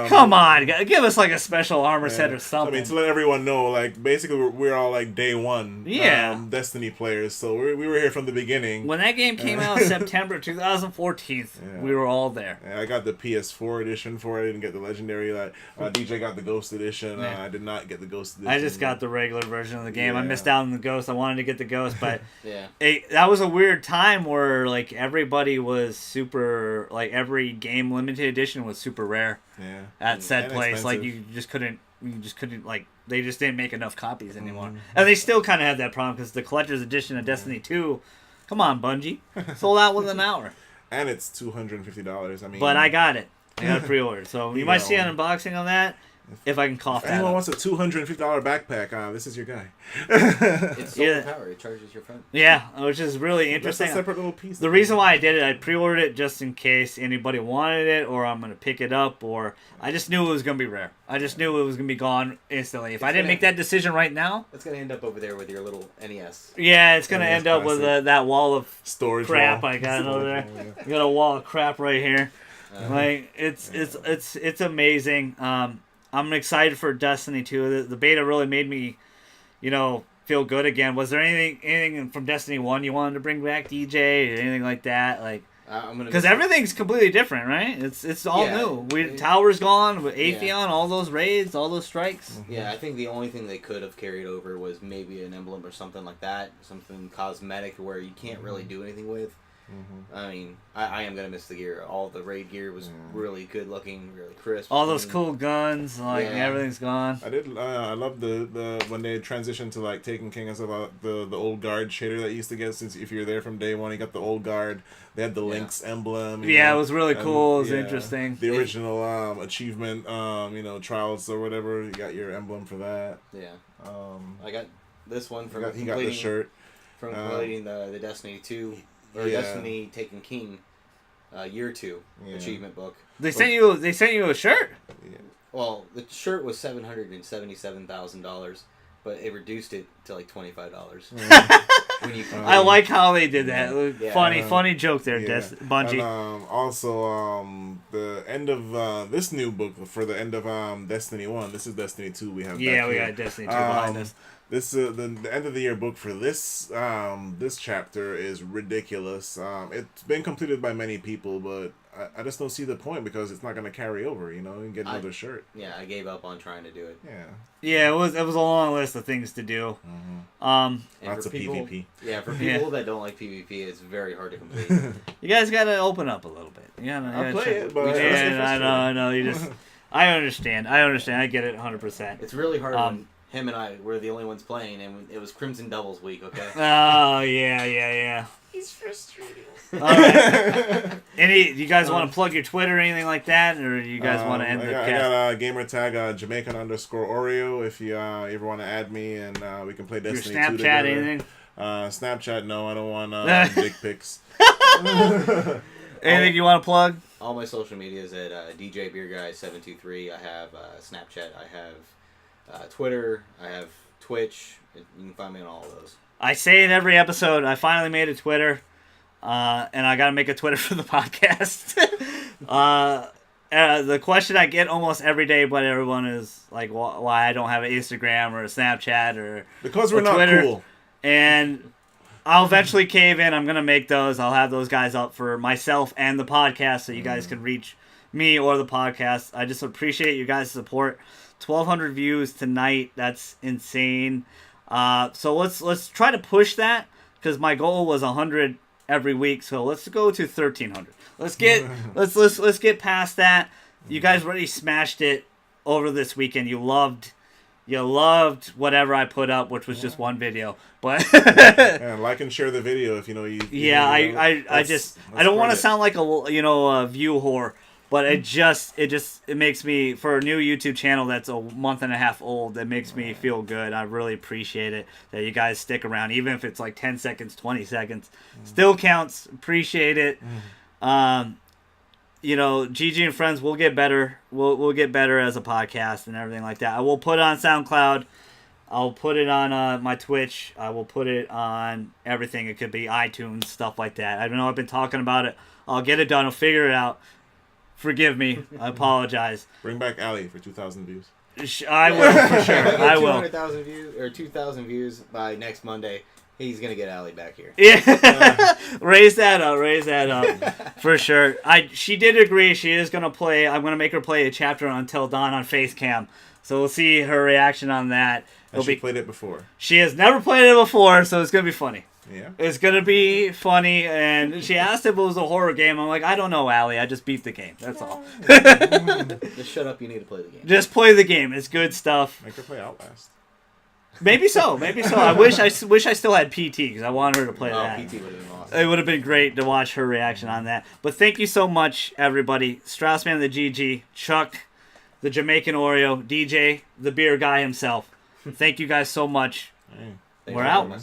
Come on, give us like a special armor set or something. I mean, to let everyone know, like basically we're all like day one Destiny players, so we were here from the beginning. When that game came out, September 2014, we were all there. I got the PS4 edition for it. I didn't get the legendary. DJ got the Ghost edition. I did not get the Ghost edition. I just got the regular version of the game. I missed out on the Ghost. I wanted to get the Ghost, but that was a weird time where like everybody was super, like every game limited edition was super rare. Yeah. At said place, expensive. Like you just couldn't like they just didn't make enough copies anymore, and they still kind of had that problem because the collector's edition of Destiny 2, come on Bungie, sold out within an hour, and it's $250. I mean, but I got it. I got a pre-order, so you might see an unboxing on that. If I can cough that. Anyone wants a $250 backpack? This is your guy. It's solar power. It charges your phone. Yeah, which is really interesting. That's a separate little piece. The reason why I did it, I pre-ordered it just in case anybody wanted it, or I'm gonna pick it up, or I just knew it was gonna be rare. I just knew it was gonna be gone instantly. If I didn't make that decision right now, it's gonna end up over there with your little NES. Yeah, it's gonna end up with that wall of storage crap wall. I got over there. I got a wall of crap right here. Like it's amazing. I'm excited for Destiny 2. The beta really made me, feel good again. Was there anything from Destiny 1 you wanted to bring back, DJ, or anything like that? Like, because everything's completely different, right? It's all new. Tower's gone, with Atheon, all those raids, all those strikes. Yeah, I think the only thing they could have carried over was maybe an emblem or something like that, something cosmetic where you can't really do anything with. I mean, I am going to miss the gear. All the raid gear was really good looking, really crisp. All those cool guns, everything's gone. I love the when they transitioned to like Taken King and stuff about the old guard shader that you used to get, since if you're there from day one, you got the old guard. They had the Lynx emblem. It was really cool. It was interesting. The original achievement, trials or whatever, you got your emblem for that. Yeah. I got this one from he got the shirt. From completing the Destiny 2. Or Destiny Taken King, year 2 achievement book. They sent you a shirt. Yeah. Well, the shirt was $777,000, but it reduced it to like $25. when you I like how they did that. Yeah. Funny joke there, Bungie. And also, the end of this new book for the end of Destiny 1. This is Destiny 2. We have Yeah, back we here. got Destiny 2 behind us. This the end of the year book for this this chapter is ridiculous. It's been completed by many people, but I just don't see the point because it's not going to carry over. You know, and get another shirt. Yeah, I gave up on trying to do it. Yeah, it was a long list of things to do. And Lots of people, PvP. Yeah, for people that don't like PvP, it's very hard to complete. You guys got to open up a little bit. I'll play it, but I know. You just. I understand. I get it 100%. It's really hard when him and I were the only ones playing, and it was Crimson Doubles week. Okay. Oh yeah. He's frustrating. All right. You guys want to plug your Twitter or anything like that, or you guys want to end the cast? I got a gamer tag Jamaican_Oreo if you ever want to add me and we can play Destiny 2 Your Snapchat, together. anything? Snapchat, no, I don't want dick pics. Anything you want to plug? All my social media is at DJ Beer Guy 723. I have Snapchat. I have Twitter. I have Twitch. You can find me on all of those. I say in every episode, I finally made a Twitter, and I got to make a Twitter for the podcast. The question I get almost every day, but everyone is like, why I don't have an Instagram or a Snapchat or because we're not Twitter. Cool. And I'll eventually cave in. I'm going to make those. I'll have those guys up for myself and the podcast so you guys can reach me or the podcast. I just appreciate you guys' support. 1,200 views tonight. That's insane. So let's try to push that because my goal was 100 every week. So let's go to 1,300. Let's get past that. You guys already smashed it over this weekend. You loved whatever I put up, which was just one video. But and like and share the video if you know you. I don't want to sound like a view whore, but it makes me, for a new YouTube channel that's a month and a half old, it makes me feel good. I really appreciate it that you guys stick around, even if it's like 10 seconds, 20 seconds, still counts. Appreciate it. GG and friends, we'll get better. We'll get better as a podcast and everything like that. I will put it on SoundCloud. I'll put it on my Twitch. I will put it on everything. It could be iTunes, stuff like that. I don't know. I've been talking about it. I'll get it done. I'll figure it out. Forgive me. I apologize. Bring back Ali for 2,000 views. I will, for sure. I will. 200,000 views or 2,000 views by next Monday. He's gonna get Ali back here. Yeah, raise that up, for sure. She did agree. She is gonna play. I'm gonna make her play a chapter on Until Dawn on Facecam. So we'll see her reaction on that. She played it before. She has never played it before, so it's gonna be funny. Yeah, it's gonna be funny. And she asked if it was a horror game. I'm like, I don't know, Ali. I just beat the game. That's all. Just shut up. You need to play the game. Just play the game. It's good stuff. Make her play Outlast. Maybe so. I wish I still had PT because I wanted her to play that. PT would have been awesome. It would have been great to watch her reaction on that. But thank you so much, everybody. Straussman the GG, Chuck, the Jamaican Oreo, DJ, the beer guy himself. Thank you guys so much. Hey. We're out.